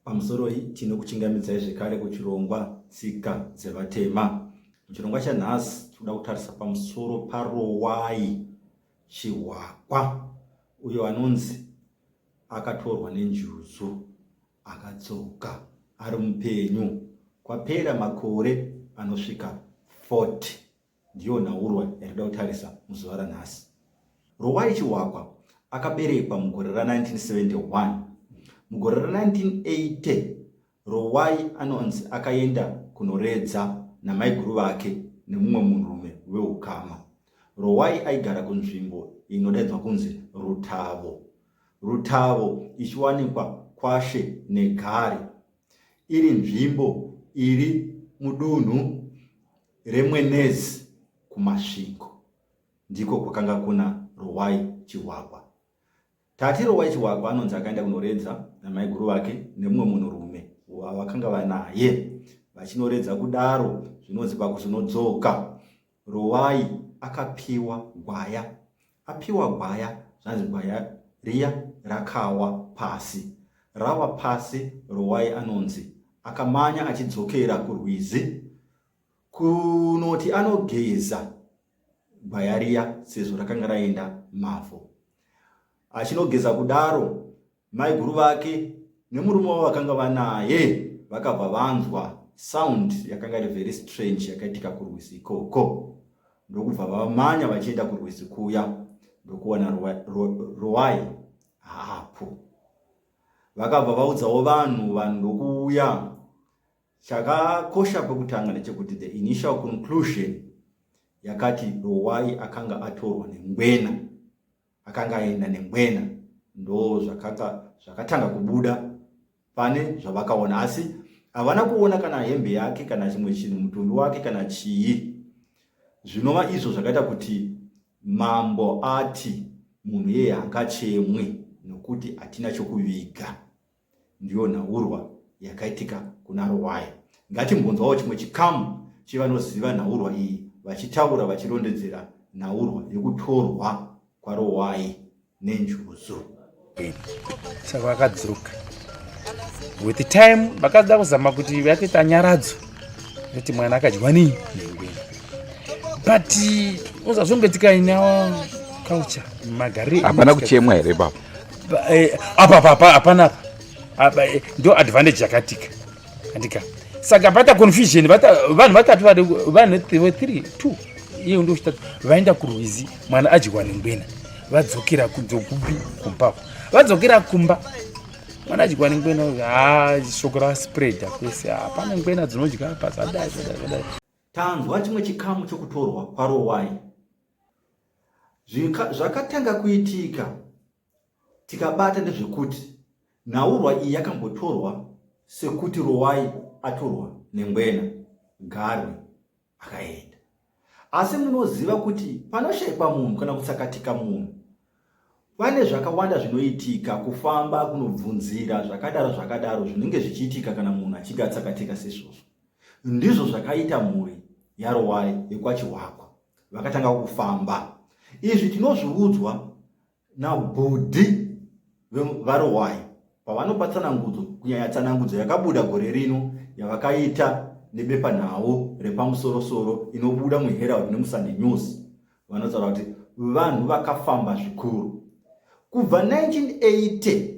Pamusoro tinokuchingamidzai zvekare kuchirongwa tsika dzevatema. Muchirongwa chanhasi tinoda kutarisa pamusoro paRowai Chiwakwa, uyo anonzi akatorwa Nenjuzu akadzoka ari mupenyu kwapera makore anosvika 40. Ndiyo nhaurwa yarida kutarisa muzuva ranhasi. Rowai Chiwakwa akaberekwa mugore ra1971. Mugore ra1980 Rowai anonzi akaenda kunoredza namai guru vake nemumwe munhurume weukama. Rowai aigara kunzvimbo inodaidzwa kunzi Rutavo. Rutavo ichiwanikwa Kwashe neGare, iri nzvimbo iri mudunhu reMwenezi kumasviko. Ndiko kwakanga kuna Rowai Chiwakwa. Tati Rowai Chiwakwa anonzi akaenda kunoredza namai guru vake nemumwe munhurume vakanga vanaye. Vachinoredza kudaro, zvinonzi pakuzonodzoka Rowai akapiwa gwaya. Apiwa gwaya, zvanzi gwaya riya rakawa pasi. Rawa pasi, Rowai anonzi akamanya achidzokera kurwizi kunoti anogeza gwaya riya sezvo rakanga raenda mavhu. Achinogeza kudaro, mai guru vake nemurume wavo vakanga vanaye vakabva vanzwa sound yakanga iri very strange yakaitika kurwizi ikoko. Ndokubva vamanya vachienda kurwizi kuya, ndokuona Rowai hapo. Vakabva vaudzawo vanhu ndokuuya. Chakakosha pekutanga ndechekuti the initial conclusion yakati Rowai akanga atorwa nengwena, akanga aenda nengwena. Ndo zvakatanga kubuda pane zvavakaona, asi havana kuona kana hembe yake kana chimwe chinhu, mutumbi wake kana chii. Zvinova izvo zvakaita kuti mambo ati munhu yeye haangachemwe nokuti hatina chokuviga. Ndiyo nhaurwa yakaitika kuna Rowai. Ngatimbonzwawo chimwe chikamu chevanoziva nhaurwa iyi vachitaura vachirondedzera nhaurwa yekutorwa kwaRowai Nenjuzu. Saka vakadzoka. With the time vakada kuzama kuti vakaita nyaradzo kuti mwana akadyiwa nengwena. But uzazongetika inawo culture magariro. Hapana kuchemwa here baba. Apa hapana. Ndo advantage yakatika. Andika. Saka pata confusion, vanhu vatatu vanhu 2 iyo ndo chitatu vaenda kurwizi, mwana adyiwa nengwena. Vadzokera kudzokupi kumpako. Vadzokera kumba, mwana adyiwa nengwena. Shoko raspread kwese. Hapana ngwena dzinodya apa zadai. Tanzwa chimwe chikamu chokutorwa kwaRowai. Zvakatanga kuitika tikabata nezvekuti nhaurwa iyi yakambotorwa sekuti Rowai atorwa nengwena, Garwe akaenda. Asi munoziva kuti panoshayikwa munhu kana kutsakatika munhu, pane zvakawanda zvinoitika, kufamba, kunobvunzira, zvakadaro zvinenge zvichiitika kana munhu achinge atsakatika sezvozvo. Ndizvo zvakaita mhuri yaRowai yekwaChiwakwa. Vakatanga kufamba. Izvi tinozviudzwa nabhodhi vaRowai pavanopa tsanangudzo, kunyanya tsanangudzo yakabuda gore rino yavakaita nebepanhau repamusoro-soro inobuda muHerald nemuSunday News. Vanotaura kuti vanhu vakafamba zvikuru. Kubva 1980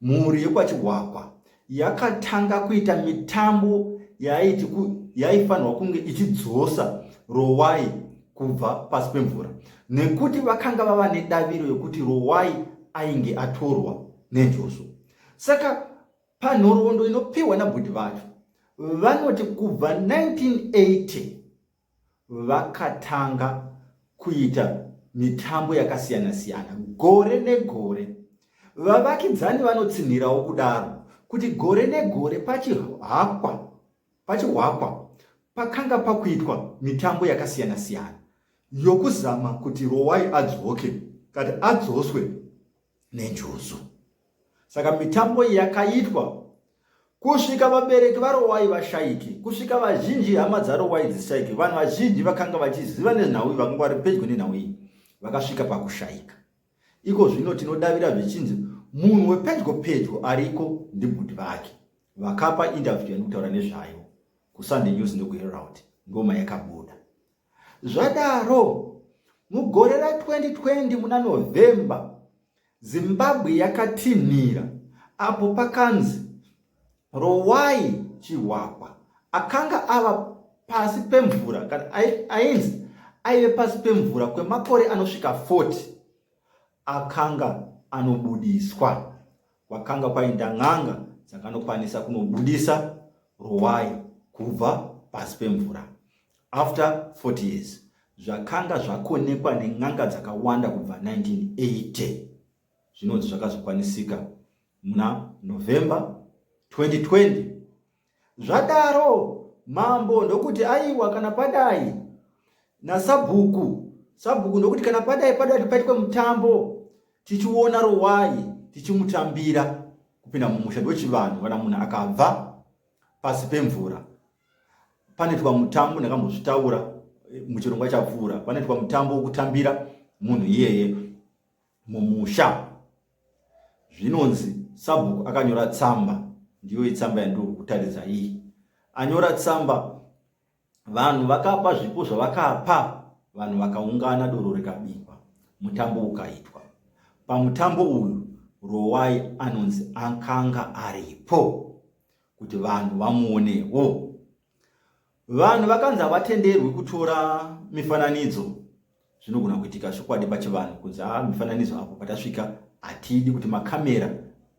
mhuri yekwaChiwakwa yakatanga kuita mitambo yaifanirwa kunge ichidzosa Rowai kubva pasi pemvura, nekuti vakanga vava nedaviro yokuti Rowai ainge atorwa Nenjuzu. Saka panhoroondo inopiwa nabhodhi vacho vanoti kubva 1980 vakatanga kuita mitambo yakasiyana-siyana gore negore. Vavakidzani vanotsinhirawo kudaro kuti gore negore paChiwakwa pakanga pakuitwa mitambo yakasiyana-siyana yokuzama kuti Rowai adzoke, kuti adzoswe Nenjuzu. Saka mitambo iyi yakaitwa kusvika vabereki vaRowai vashayike, kusvika vazhinji hama dzaRowai dzishayike. Vanhu vazhinji vakanga vachiziva nenhau iyi, vakanga vari pedyo nenhau iyi, vakasvika pakushayika. Iko zvino tinodavira zvichinzi munhu wepedyo ariko ndibhudhi vake vakapa interview yanokutaura nezvayo kuSunday News nekuHerald ngoma yakabuda. Zvadaro mugore ra2020 muna November Zimbabwe yakatinhira apo pakanzi Rowai Chiwakwa akanga ava pasi pemvura kana ainzi aive pasi pemvura kwemakore anosvika 40 akanga anobudiswa. Kwakanga kwaenda n'anga dzakanokwanisa kunobudisa Rowai kubva pasi pemvura. After 40 years zvakanga zvakonekwa nen'anga dzakawanda kubva 1980 zvinonzi zvakazokwanisika muna November 2020. Zvadaro mambo ndokuti aiwa kana padai nasabhuku ndokuti kana padai paitwe mutambo tichiona Rowai tichimutambira kupinda mumusha ndochivanhu kana munhu akabva pasi pemvura. Panoitwa mutambo ndakambozvitaura muchirongwa chapfuura, panoitwa mutambo wokutambira munhu iyeye mumusha. Zvinonzi sabhuku akanyora tsamba, ndiyo tsamba yandiri kutaridza iyi. Anyora tsamba, vanhu vakapa zvipo zvavakapa, vanhu vakaungana, doro rikabikwa, mutambo ukaitwa. Pamutambo uyu Rowai anonzi akanga aripo kuti vanhu vamuonewo. Vanhu vakanzi havatenderwi kutora mifananidzo. Zvinogona kuitika chokwadi pachivanhu kunzi mifananidzo apo patasvika hatidi kuti makamera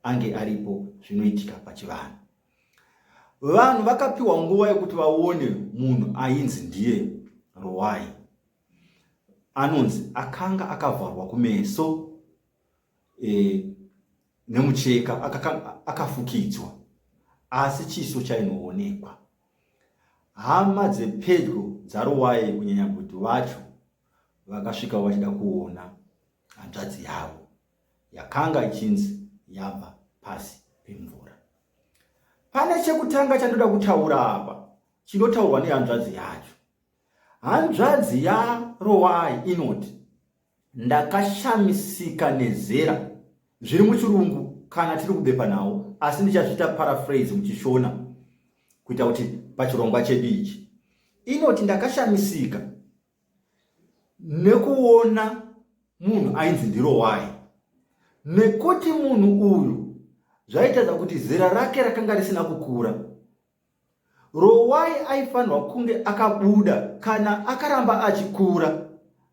ange aripo, zvinoitika pachivanhu. Vanhu vakapiwa nguva yekuti vaone munhu ainzi ndiye Rowai. Anonzi akanga akavharwa kumeso nemucheka akafukidzwa, asi chiso chainoonekwa. Hama dzepedyo dzaRowai kunyanya bhudhi vacho vakasvika vachida kuona hanzvadzi yavo yakanga ichinzi yabva pasi pemvura. Pane chekutanga chandoda kutaura apa chinotaurwa nehanzvadzi yacho. Hanzvadzi yaRowai inoti, ndakashamisika nezera, zviri muchirungu kana tiri kubepa nawo, asi ndichazviita paraphrase muchishona kuita kuti pachirongwa chedu ichi. Inoti ndakashamisika nekuona munhu ainzi ndiRowai, nekuti munhu uyu zvaitaza kuti zera rake rakanga risina kukura. Rowai aifanirwa kunge akabuda kana akaramba achikura,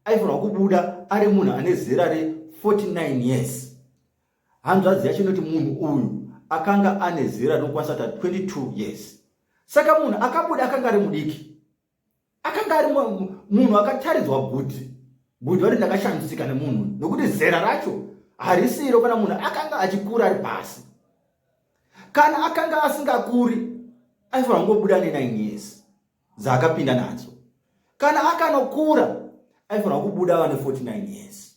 aifanirwa kubuda ari munhu ane zera re49 years. Hanzvadzi yacho inoti munhu uyu akanga ane zera rinokwanisa kuti 22 years. Saka munhu akabuda akanga ari mudiki, akanga ari munhu akataridzwa bhudhi vari ndakashamisika nemunhu nokuti zera racho harisiro kana munhu akanga achikura ari pasi. Kana akanga asingakuri aifanirwa kungobuda ne9 years dzaakapinda nadzo. Kana akanokura aifanirwa kubuda ane 49 years.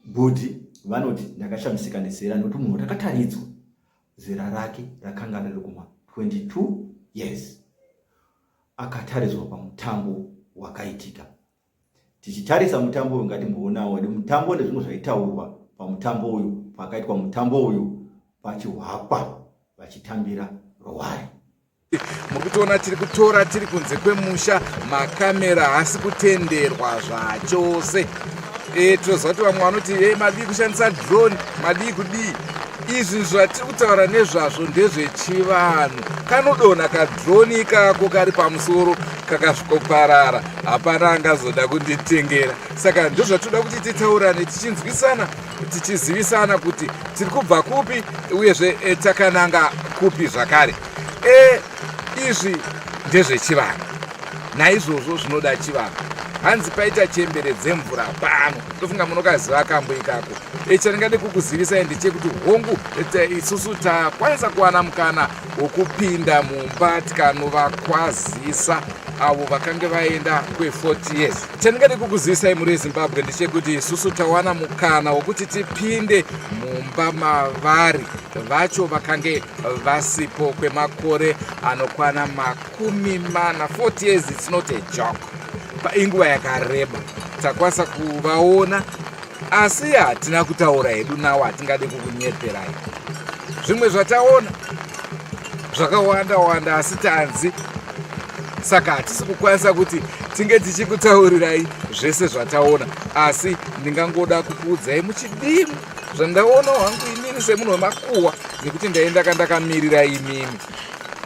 Bhudhi vanoti ndakashamisika nezera nokuti munhu takataridzwa zera rake rakanga riri kuma 22 years. Akataridzwa pamutambo wakaitika. Tichitarisa mutambo uyu ngatimbonawo mutambo nezvimwe zvaitaurwa pamutambo uyu, pakaitwa mutambo uyu pachiwakwa vachitambira Rowai. Mukutiona tiri kutora tiri kunze kwemusha, makamera hasi kutenderwa zvachose. Tinoziva kuti vamwe vanoti madii kushandisa drone, madii kudii. Izvi zvatiri kutaura nezvazvo ndezvechivanhu. Kanodonha kadroni kako kari pamusoro kakasvikoparara, hapana angazoda kunditengera. Saka ndozvatoda kuti titaurane tichinzwisana, tichizivisana kuti tiri kubva kupi uyezve takananga kupi zvakare. Izvi ndezvechivanhu, naizvozvo zvinoda chivanhu. Hanzi paita chembere dzemvura pano, tofunga munokaziva kambo ikako. Chandingade kukuzivisai ndechekuti hongu isusu takwanisa kuwana mukana wokupinda mumba tikanovakwazisa avo vakanga vaenda kwe40 years. Chandingade kukuzivisai muri Zimbabwe ndechekuti isusu tawana mukana wokuti tipinde mumba mavari vacho vakange vasipo kwemakore anokwana 40 years. It's not a joke. Painguva yakareba takwanisa kuvaona asi hatina kutaura hedu nawo hatingade kukunyeperai. Zvimwe zvataona zvakawanda wanda asi tanzi, saka hatisi kukwanisa kuti tinge tichikutaurirai zvese zvataona, asi ndingangoda kukuudzai muchidii zvandaona hangu inini semunhu wemakuhwa, nekuti ndaenda kandakamirira imimi.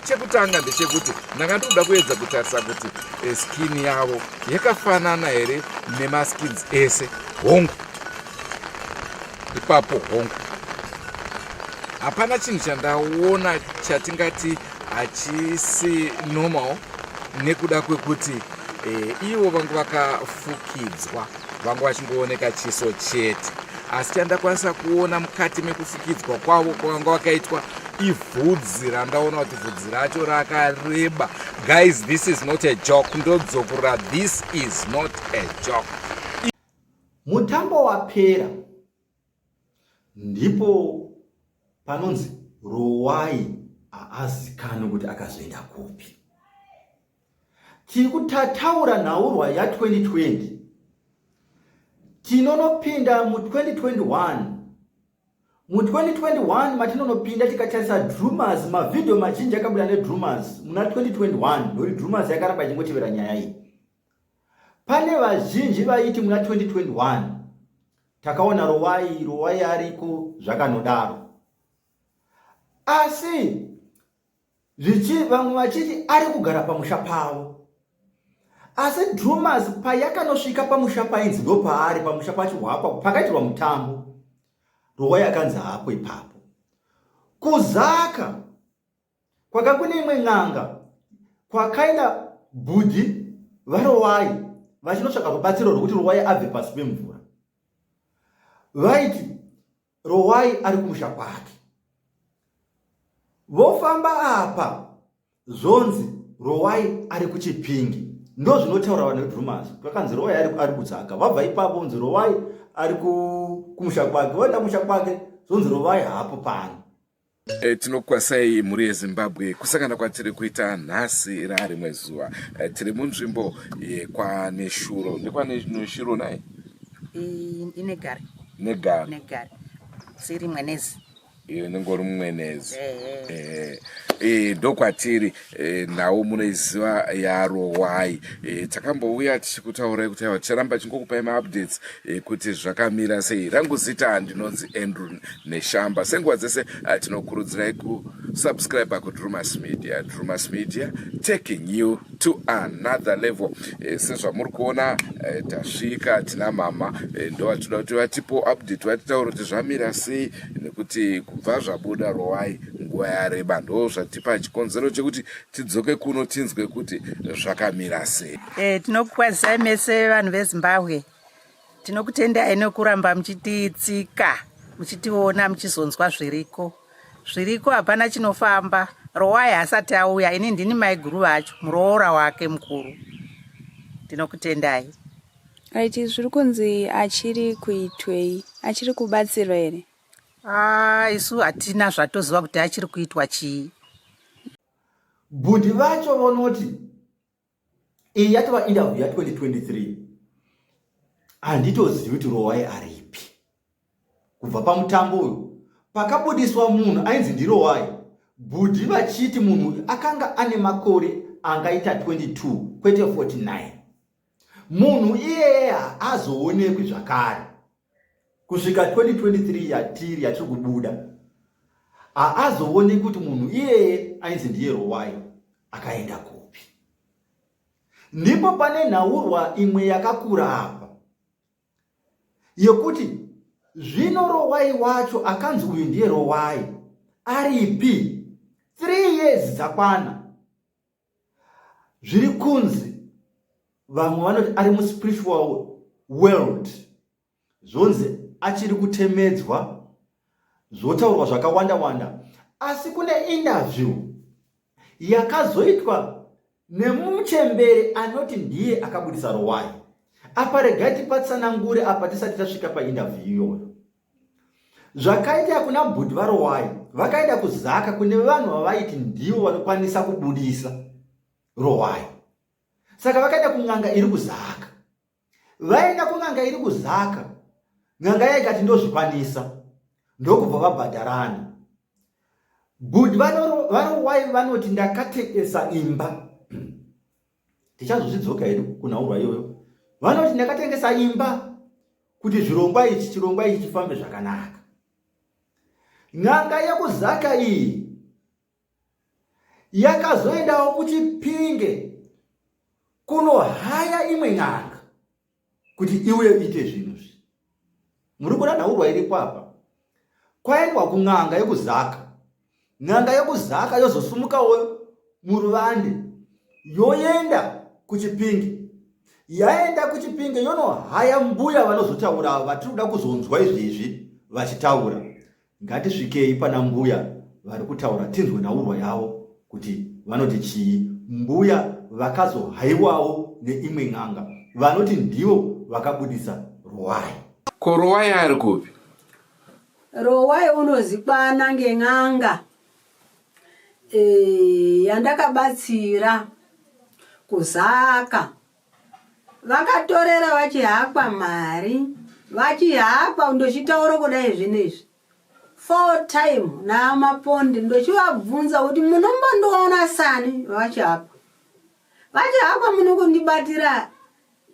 Chekutanga ndechekuti ndakandoda kuedza kutarisa kuti skini yavo yakafanana here nemaskins ese hongu. Ipapo hongu hapana chinhu chandaona chatingati hachisi normal, nekuda kwekuti ivo vangu vakafukidzwa, vangu vachingooneka chiso chete, asi chandakwanisa kuona mukati mekufukidzwa kwavo kwanga vakaitwa ibvudzi randaona kuti bvudzi racho rakareba. Guys, this is not a joke. Ndodzokura, this is not a joke. Mutambo wapera ndipo panonzi Rowai haazikani kuti akazoenda kupi. Tiri kutaura nhaurwa ya 2020, tinonopinda mu 2021. Mu 2021 matinonopinda tikatarisa drummers, mavideo mazhinji akabuda nedrummers muna 2021, ndokuti drummers yakaramba ichingotivera nyaya iyi. Pane vazhinji vaiti muna 2021 takaona Rowai ariko zvakanodaro, asi vamwe vachiti ari kugara pamusha pavo, asi drummers payakanosvika pamusha painzi ndo paari pamusha pachiwapa pakaitirwa mutambo, Rowai akanzi hapo ipapo. Kuzaka kwakakune imwe n'anga kwakaenda bhudhi vaRowai vachinotsvaka rubatsiro rwokuti Rowai abve pasi pemvura. Vaiti Rowai ari kumusha kwake, vofamba apa zonzi Rowai ari kuchipingi, ndo zvinotaura vanhu vedrummers. Kwakanzi Rowai ari kudzaka, vabva ipapo nzi Rowai ari kumusha kwake, voenda kumusha kwake zonzi Rowai hapo pano. Tinokwasai muri yeZimbabwe kusangana kwatiri kuita nhasi rarimwe zuva. Tiri munzvimbo kwaNeshuro. NdekwaNeshuro naye negari siri mwenezi nengori mumwenezi. Ndokwatiri nawo munoiziva yaRowai. Takambouya tichikutaurai kuti ticharamba chingokupai maupdates kuti zvakamira sei. Rangu zita handinonzi Andrew Neshamba. Senguva dzese tinokurudzirai kusubscribe kuDrumas Media. Drumas Media taking you to another level. Sezvamuri kuona tasvika tina mama ndo vatoda kuti vatipo update, vatitaura kuti zvamira sei, nekuti kubva zvabuda Rowai nguva yareba ndo zvatipa chikonzero chekuti tidzoke kuno tinzwe kuti zvakamira sei. Tinokukwazisai mese vanhu veZimbabwe, tinokutendai nekuramba muchititsika, muchitiona, muchizonzwa zviriko. Hapana chinofamba. Rowai asati auya, ini ndini maiguru vacho, muroora wake mukuru. Tinokutendai. Aiti zviri kunzi achiri kuitwei, achiri kubatsirwa here? Isu hatina zvatoziva kuti achiri kuitwa chii. Bhudhi vacho vonoti iyi yatova interview ya 2023. Handitozivi kuti Rowai aripi. Kubva pamutambo uyu pakabudiswa munhu ainzi ndiRowai, bhudhi vachiti munhu akanga ane makore angaita 22 kwete 49. Munhu iyeye haazoonekwi zvakare kusvika 2023 yatiri kubuda. Haazoonekwi kuti munhu iyeye ainzi ndiye Rowai akaenda kupi. Ndipo pane nhaurwa imwe yakakura apa yokuti zvino Rowai wacho akanzi uyu ndiye Rowai aripi? 3 years dzakwana. Zviri kunzi vamwe vanoti ari muspiritual world, zvonzi achiri kutemedzwa, zvotaurwa zvakawanda. Asi kune interview yakazoitwa nemuchemberi anoti ndiye akabudisa Rowai. Apa regai tipatsanangure apa tisati tasvika painterview iyoyo. Zvakaita kuna bhudhi vaRowai vakaenda kuzaka kune vanhu vavaiti ndivo vanokwanisa kubudisa Rowai. Saka vakaenda kun'anga iri kuzaka. Vaenda kun'anga iri kuzaka, Ng'anga yaikati ndozvikwanisa ndokubva vabhadharana. But Rowai vanoti ndakatengesa imba. Tichazozvidzoka hedu kunhaurwa iyoyo. Vanoti ndakatengesa imba kuti chirongwa ichi chifambe zvakanaka. Ng'anga yekuzaka iyi yakazoendawo kuChipinge kunohaya imwe ng'anga kuti iuye ite zvinhu. Muri kuona nhaurwa iripo apa. Kwaendwa kung'anga yekuzaka. Ng'anga yekuzaka yozosumukawo muruvande yoenda kuChipinge. Yaenda kuChipinge yonohaya mbuya vanozotaura vatiri kuda kuzonzwa izvezvi vachitaura. Ngatisvikei pana mbuya vari kutaura tinzwe nhaurwa yavo kuti vanoti chii. Mbuya vakazohaiwawo neimwe ng'anga vanoti ndivo vakabudisa Rowai. Ko Rowai ari kupi? Rowai unozikwana ngeng'anga yandakabatsira kuzaka. Vakatorera vachihakwa mari, vachihakwa ndochitaura kudai zvinezvi 4 time naamaponde ndochivabvunza kuti munombondoona sani vachihakwa. Vachihakwa munokundibatira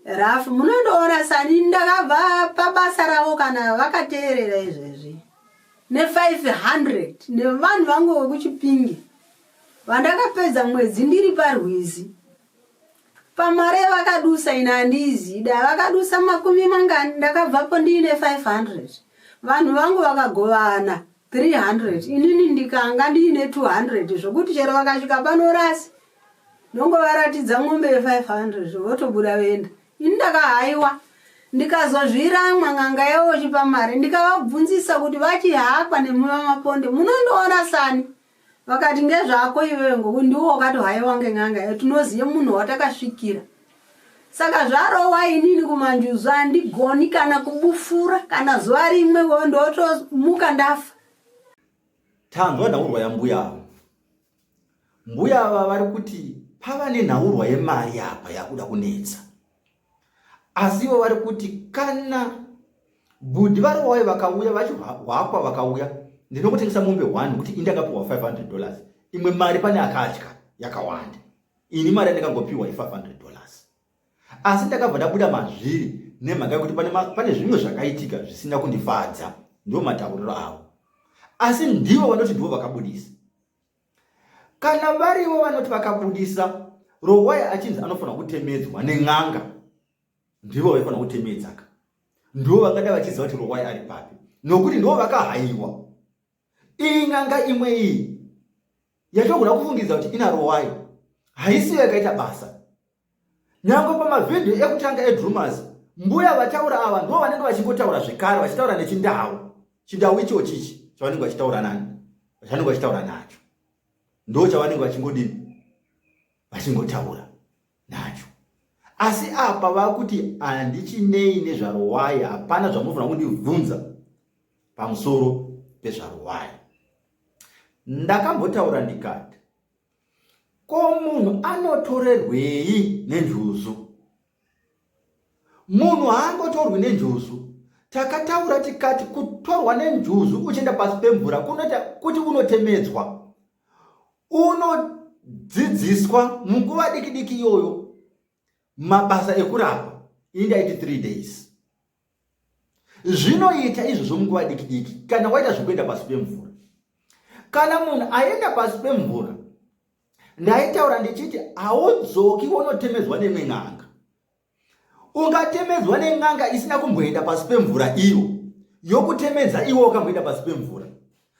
rafu munondoona sani ndakabva pabasa ravo kana vakateerera izvezvi ne500 nevanhu vangu vekuChipinge vandakapedza mwedzi ndiri parwizi. Pamare vakadusa ina handizi da vakadusa makumi mangani ndakabvapo ndiine 500. Vanhu vangu vakagovana 300 inini ndikanga ndiine 200 zvokuti chero vakasvika panorasi nongovaratidza mwombe ye500 votobuda venda. Ini ndakahaiwa ndikazozviramwa ng'anga yavo chipa mari ndikavabvunzisa kuti vachihakwa nemumamaponde munondoona sani. Vakati ngezvako iwewe ngokuti ndiwo wakatohaiwa ngeng'anga yedu tinoziye munhu watakasvikira. Saka zvaRowai inini kumanjuzu handigoni kana kubufura kana zuva rimwe ndotomuka ndafa. Tanzwa nhaurwa yambuya ava. Mbuya ava vari kuti pava nenhaurwa yemari apa yakuda kunetsa. Asi ivo vari kuti kana bhudhi vaRowai vakauya vachihakwa vakauya ndinokutengesa mombe 1 kuti indakapiwa $500. Imwe mari pane akatya yakawanda. Ini mari yandakangopiwa $500. Asi ndakabva ndabuda mazviri nemhaka yekuti pane zvimwe zvakaitika zvisina kundifadza. Ndiwo matauriro avo. Asi ndivo vanoti ndivo vakabudisa. Kana varivo vanoti vakabudisa, Rowai achinzi anofanira kutemedzwa neng'anga. Ndivo vaifanira kutemedzaka. Ndivo vangada vachiziva kuti Rowai ari papi. Nokuti ndivo vakahaiwa. Iyi ng'anga imwe iyi yatogona kufungidza kuti ina Rowai haisiyo yakaita basa. Nyangwe pamavhidhiyo ekutanga eDrummers, mbuya vataura ava ndivo vanenge vachingotaura zvekare vachitaura nechindau. Chindau ichochichi chavanenge vachitaura nani? Vavanenge vachitaura nacho. Ndo chavanenge vachingodini? Vachingotaura nacho. Asi apa vakuti handichinei nezvaRowai, hapana zvamunofanira kundibvunza pamusoro pezvaRowai. Ndakambotaura ndikati, ko munhu anotorerwei nenjuzu? Munhu haangotorwi nenjuzu. Takataura tikati kutorwa nenjuzu uchienda pasi pemvura kunoita kuti unotemedzwa. Unodzidziswa munguva diki iyoyo mabasa ekurapa. Indaiti 3 days. Zvinoita izvozvo munguva diki kana waita zvekuenda pasi pemvura. Kana munhu aenda pasi pemvura, ndaitaura ndichiti haudzoki unotemedzwa nemwe ng'anga. Ungatemedzwa neng'anga isina kumboenda pasi pemvura iyo yokutemedza iwo ukamboenda pasi pemvura.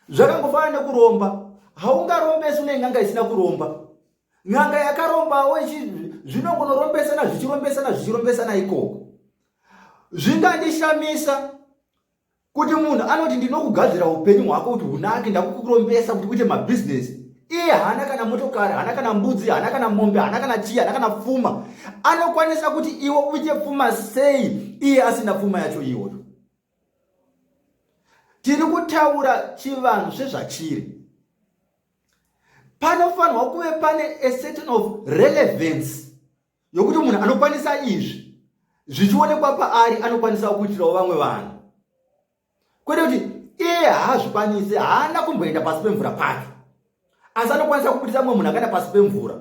Zvakangofanana nekuromba. Haungarombesi neng'anga isina kuromba. Ng'anga yakarombawo zvinongonorombesanazvichirombesana ikoko. Zvingandishamisa kuti munhu anoti ndinokugadzira upenyu hwako kuti hunake ndakukurombesa kuti uite mabhizinesi. Iye hana kana motokari, hana kana mbudzi, hana kana mombe, hana kana chii, hana kana pfuma. Anokwanisa kuti iwe uite pfuma sei iye asina pfuma yacho iyoyo. Tiri kutaura chivanhu sezvachiri. Panofanirwa kuve pane a certain of relevance yokuti munhu anokwanisa izvi zvichionekwa paari anokwanisa kuitirawo vamwe vanhu. kwete kuti iye haazvikwanisi, haana kumboenda pasi pemvura pacho, asi anokwanisa kubudisa mumwe munhu akaenda pasi pemvura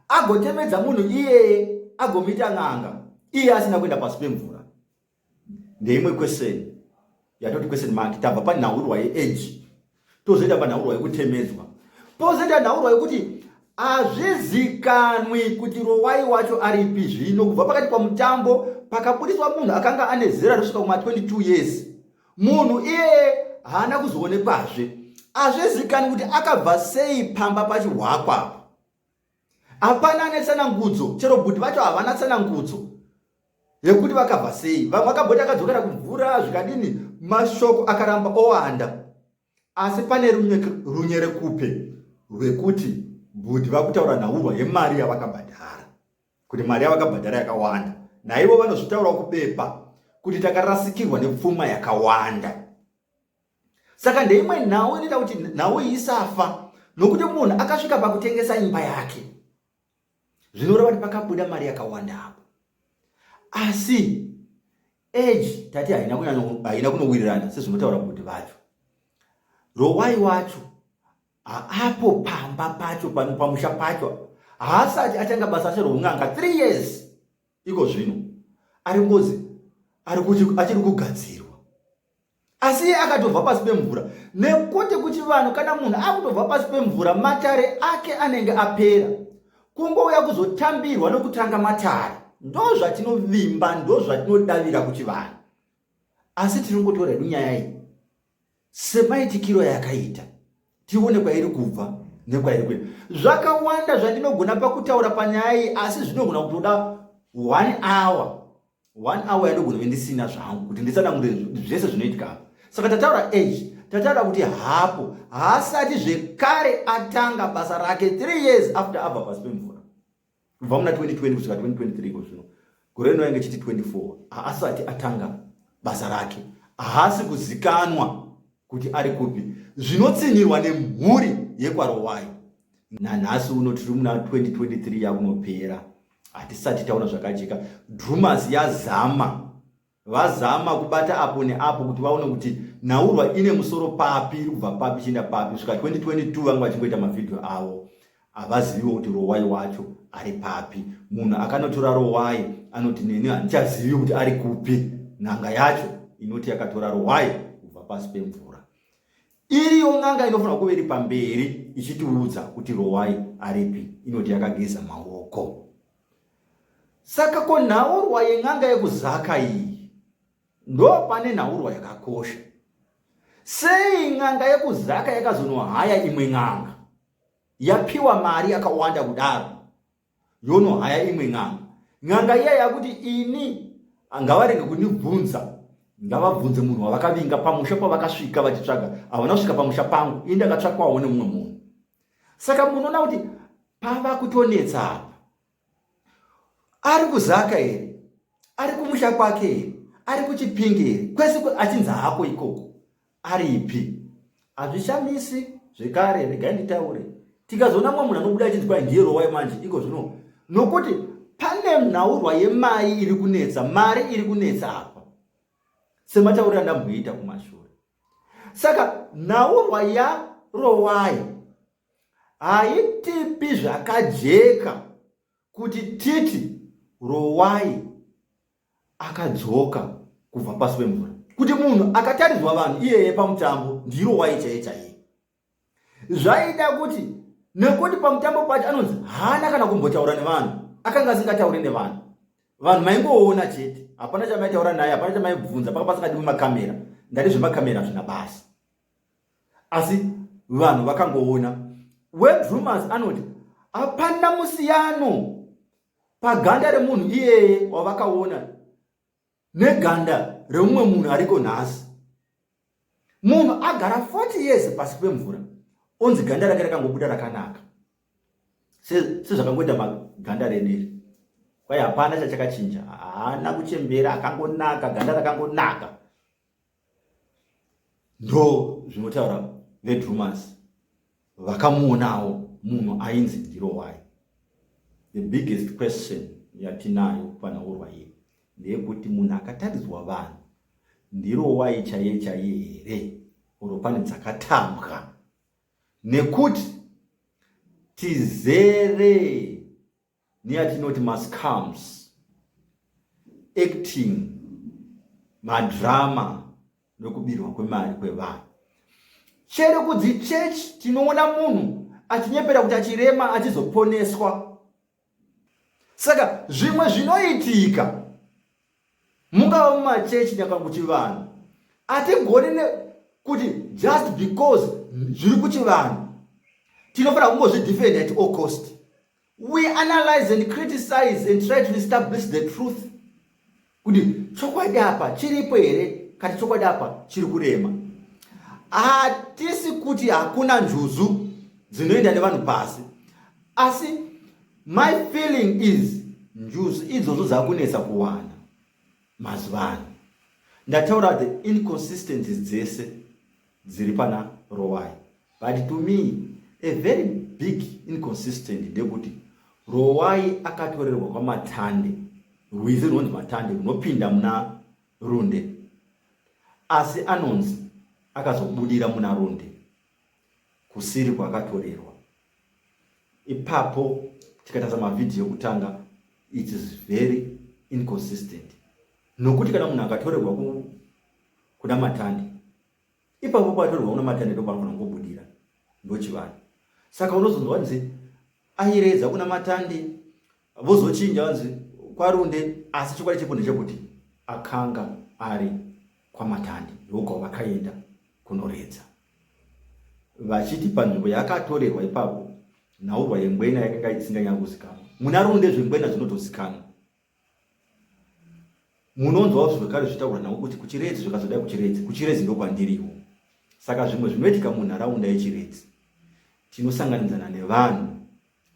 agotemedza munhu iyeye agomuita n'anga iye asina kuenda pasi pemvura. Ndeimwe question yatoti question mark. Tabva panhaurirwa yeage tozoenda panhaurirwa yekutemedzwa, pozoenda nhaurwa yekuti hazvizikanwi kuti Rowai wacho aripi zvino. Kubva pakati pamutambo pakabudiswa munhu akanga ane zera kusvika kuma 22 years, munhu iyeye haana kuzoonekwazve. Hazvizikanwi kuti akabva sei pamba pachihwakwa. Hapana ane tsanangudzo, chero bhuti vacho havana tsanangudzo yekuti vakabva sei. Vamwe vakabhoti akadzokera kumvura zvikadini, mashoko akaramba owanda. Asi pane runyerekupe rwekuti bhuti vakutaura nhaurwa yemari yavakabhadhara, kuti mari yavakabhadhara yakawanda. Naivo vanozvitaura kubepa kuti takarasikirwa nepfuma yakawanda. Saka ndeimwe nhau inoita kuti nhau isafa, nokuti munhu akasvika pakutengesa imba yake, zvinoreva kuti pakabuda mari yakawanda apo. Asi age tati haina kunowirirana sezvinotaura bhuti vacho. Rowai wacho apo pamba pacho pamusha pacho haasati atanga basa seroun'anga 3 years iko zvino ari ngozi achiri kugadzirwa. Asi akatobva pasi pemvura, nekuti kuti vanhu kana munhu akutobva pasi pemvura matare ake anenge apera, kungouya kuzotambirwa nokutanga matare. Ndo zvatinovimba, ndo zvatinodavira kuti vanhu. Asi tiringotora nyaya iyi semaitikiro yakaita, tione kwairi kubva nekwairi kuenda. Zvakawanda zvandinogona pakutaura panyaya iyi, asi zvinogona kutoda 1 hour yandogona vendisina zvangu kuti nditsanangure zvese zvinoitika. Saka tataura age, tataura kuti hapo haasati zvekare atanga basa rake 3 years after abva pasi pemvura. Kubva muna 2020 kusvika 2023 kozvino, gore rino yange chiti 24, haasati atanga basa rake, haasi kuzikanwa kuti ari kupi. Zvinotsinirwa nemhuri yekwaRowai. Nanhasi uno tiri muna 2023 yakunopera, hatisati taona zvakajeka. Drummers vazama kubata apo neapo kuti vaone kuti nhaurwa ine musoro papi, kubva papi chienda papi. Svika 2022 vanga vachingoita mavhidhiyo avo, havaziviwo kuti Rowai wacho ari papi. Munhu akanotora Rowai anoti neni handichazivi kuti ari kupi. N'anga yacho inoti yakatora Rowai kubva pasi pemvura. Iriyo n'anga inofanira kuva iri pamberi ichitiudza kuti Rowai aripi, inoti yakageza maoko. Saka ko nhaurwa yen'anga yekuzaka iyi ndo pane nhaurwa yakakosha. Sei n'anga yekuzaka yakazonohaya imwe n'anga, yapiwa mari yakawanda kudaro, yonohaya imwe n'anga. N'anga iya yakuti ini ngavarenge kundibvunza, ngavabvunze munhu wavakavinga pamusha pavakasvika vachitsvaga. Havana kusvika pamusha pangu, ini ndakatsvakwawo nemumwe munhu. Saka munoona kuti pava kutonetsa apa. Ari kuzaka here, ari kumusha kwake here, ari kuchipingi here, kwese achinza hako ikoko, aripi? Hazvishamisi zvekare. Regai nditaure, tikazoona mumwe munhu anobuda achinzi kwai ndiye Rowai manje iko zvino, nokuti pane nhaurwa yemari iri kunetsa, mari iri kunetsa apa, semataurira ndamboita kumashure. Saka nhaurwa yaRowai haitipi zvakajeka kuti titi Rowai akadzoka kubva pasi pemvura, kuti munhu akataridzwa vanhu iyeye pamutambo ndiRowai chaiye. Zvaida kuti nekuti pamutambo pacho anonzi haana kana kumbotaura nevanhu, akanga asingatauri nevanhu. Vanhu maingoona chete, hapana chamaitaura naye, hapana chamaibvunza, paka pasingadiwi makamera. Ndari zvemakamera zvina basa. Asi vanhu vakangoona. Drummers anoti hapana musiyano paganda remunhu iyeye wavakaona neganda remumwe munhu ariko nhasi. Munhu agara 40 years pasi pemvura, onzi ganda rake rakangobuda rakanaka, sezvakangoita maganda reneri. Kwai hapana chachakachinja, haana kuchembera, akangonaka, ganda rakangonaka. Ndo zvinotaura veDrummers vakamuonawo munhu ainzi ndiRowai. The biggest question yatinayo panhaurirwa iyi ndeyekuti munhu akataridzwa vanhu ndiRowai chaiye here oro pane dzakatambwa, nekuti tizere neyatinoti mascams, acting, madrama nokubirwa kwemari kwevanhu. Chero kudzichechi tinoona munhu achinyepera kuti achirema achizoponeswa. Saka zvimwe zvinoitika mungava mumachechi nyaka kuchivanhu, hatigoni kuti just because zviri kuchivanhu tinofanira kungozvidefend at all cost. We analyze and criticize and try to establish the truth, kuti chokwadi apa chiripo here kati chokwadi apa chiri kurema. Hatisi kuti hakuna njuzu dzinoenda nevanhu pasi, asi my feeling is njuzu idzodzo dzakunetsa kuwana mazuvano. Ndataura the inconsistencies dzese dziri pana Rowai, but to me a very big inconsistent ndekuti Rowai akatorerwa kwamatande, rwizi runonzi matande runopinda muna runde, asi anonzi akazobudira muna runde kusiri kwakatorerwa. Ipapo tikatarisa mavhidhiyo ekutanga, it is very inconsistent, nokuti kana munhu akatorerwa kuna matande, ipapo patorerwa kuna matande ndopanofanira kungobudira ndochivanhu. Saka unozonzwa wanzi airedza kuna matande vozochinja wanzi kwarunde, asi chokwadi chepo ndechekuti akanga ari kwamatande ndokwa vakaenda kunoredza, vachiti panzvimbo yakatorerwa ipapo nhaurwa yengwena yakanga isinganyanyozikanwa. Muna runde zvengwena zvinotozikanwa. Munonzwawo zvekare zvitaura nawo kuti kuchiredzi zvakazodai kuchiredzi ndokwandiriwo. Saka zvimwe zvinoitika munharaunda yechiredzi tinosanganidzana nevanhu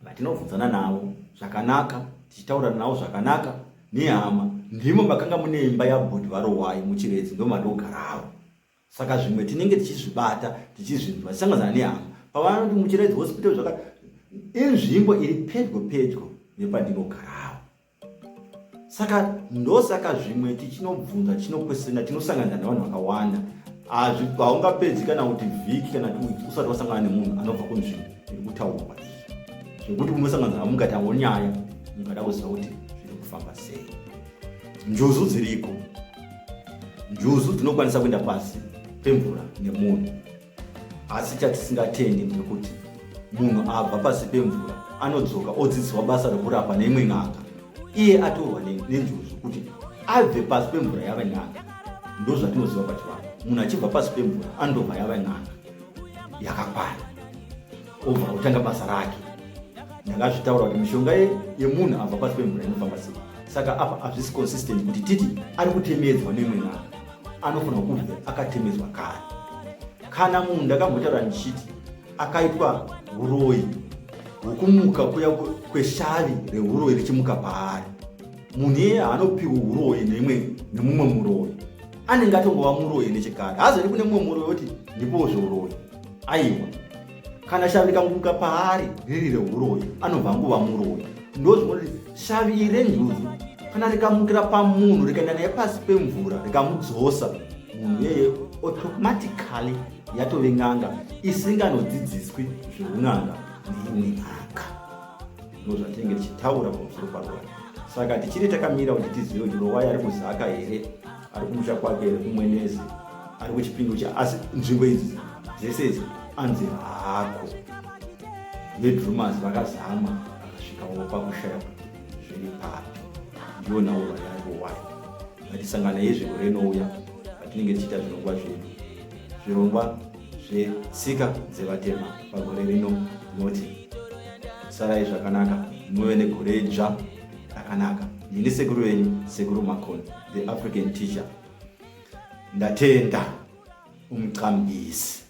vatinobvunzana navo zvakanaka, tichitaura navo zvakanaka nehama, ndimo makanga mune imba yabhodhi vaRowai muchiredzi, ndo madogarawo. Saka zvimwe tinenge tichizvibata tichizvinzwa tisanganidzana nehama pavanoti muchiredzi hospital inzvimbo iri pedyo nepandinogarawo. Saka ndosaka zvimwe tichinobvunza, tinokwesena, tinosanganidzana nevanhu vakawanda. Haungapedzi kana kuti vhiki kana kuti usati wasangana nemunhu anobva kunzvimbo iri kutaurwa zvekuti munosanganidzana mungatawo nyaya mungada kuziva kuti zviri kufamba sei. Njuzu dziriko, njuzu dzinokwanisa kuenda pasi pemvura nemunhu, asi chatisingatendi ndekuti munhu abva pasi pemvura anodzoka odzidziswa basa rekurapa neimwe n'anga, iye atorwa nenjuzu kuti abve pasi pemvura yava n'anga. Ndo zvatinoziva pachivanhu, munhu achibva pasi pemvura andobva yava n'anga yakakwana, obva otanga basa rake. Ndakazvitaura kuti mishonga yemunhu abva pasi pemvura inofamba sei. Saka apa hazvisi consistent kuti titi ari kutemedzwa neimwe n'anga, anofanira kubva akatemedzwa kare. Kana munhu ndakambotaura ndichiti akaitwa uroi hwokumuka kuya kweshavi reuroi richimuka paari, munhu iye haanopiwa uroi nemumwe muroi, anenge atongova muroi nechekare, haazori kune mumwe muroi woti ndipowo zveuroi. Aiwa, kana shavi rikamuka paari riri reuroi anobva angova muroi. Ndozvinoti shavi iri renjuzu kana rikamukira pamunhu rikaenda naye pasi pemvura rikamudzosa, munhu iyeye automatically yatove n'anga isinganodzidziswi zveun'anga neimwe n'anga. Ndozvatinenge tichitaura pamusoro paRowai. Saka tichiri takamira kuti tizive kuti Rowai ari kuzaka here, ari kumusha kwake here, kumwenezi, ari kuchipindu asi nzvimbo idzi dzese idzi anzi hako. Bedroomers vakazama vakasvikawo pakushaya zviri papi. Ndiyo nhaurwa yaRowai. Ngatisangana yezviro renouya patinenge tichita zvirongwa zvedu, zvirongwa zvetsika dzevatema pagore rino. Noti sarai zvakanaka, muve negore dzva rakanaka. Ndini sekuru wenyu, Sekuru Makoni, the African teacher. Ndatenda umqambisi.